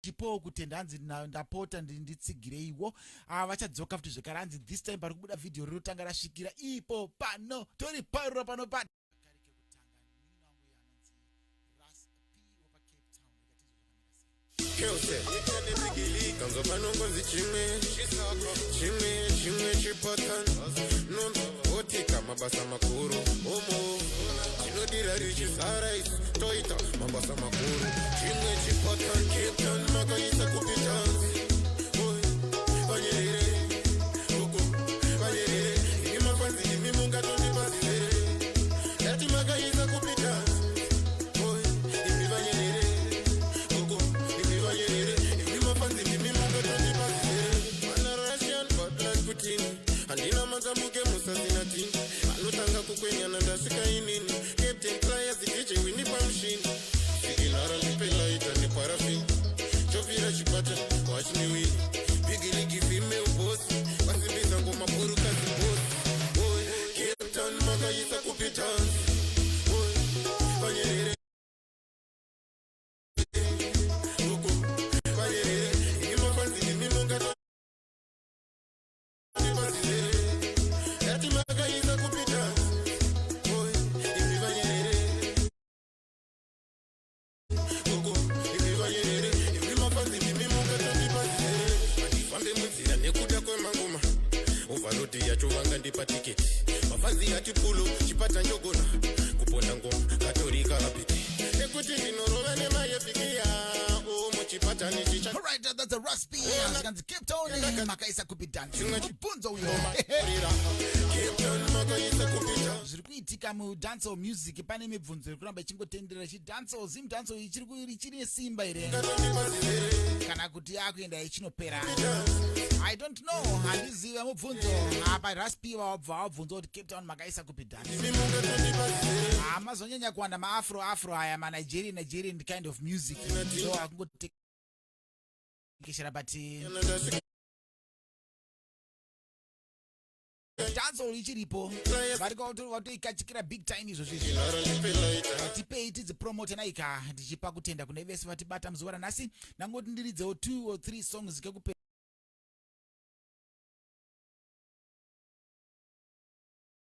chipo kutenda hanzi ndapota nditsigireiwo vachadzoka futi zvekare hanzi this time pari kubuda vhidhiyo rinotanga rasvikira ipo pano tori parura pano pa mabasa makuru omo chinodira richisara isu toita mabasa makuru Chimwe Chipatani Chipatani makaisa kupi dhanzi vanyerere uko vanyerere imi mafanzi imi mungatondipazire yati makaisa kupi dhanzi imi vanyerere uko imi vanyerere imi mafanzi imi mungatondipazire mana Russian butland kutini handina mazambuke musazina tini anotanga kukwenyana ndasvika inini captain players DJ wini pamushini sikinara ndipelaita neparafini chopira chipata wachiniwini bigiligi female boss vasimbisa ngoma burukazi boss captain makaisa kupi dhanzi vanyerere uko vanyerere imi mafanzi imi mungato yacho vanga ndipa tiketi mafazi yati pulo chipata njogona kuponda ngoma katorika rapiti nekuti ndinorova nemayefikia muchipatani chicha. Alright, that's a Ras Pee and Chipatani makaisa kupi dhanzi chibvunzo uyo zviri kuitika mudancehall music pane mibvunzo iri kuramba ichingotenderera chidancehall zimdancehall ichiri nesimba here kana kuti yakuenda ichinopera I don't know handiziva mubvunzo apa Ras Pee wabvunza kuti Chipatani makaisa kupi dhanzi amazonyanya kuwanda maafro aya Nigerian kind of music so akungotekeshera but dancehall ichiripo vari watoikachikira big time izvo zvizvi tipei tidzipromote naika ndichipa kutenda kune vese vatibata muzuva ranhasi nangoti ndiridzewo 2 or 3 songs kekupe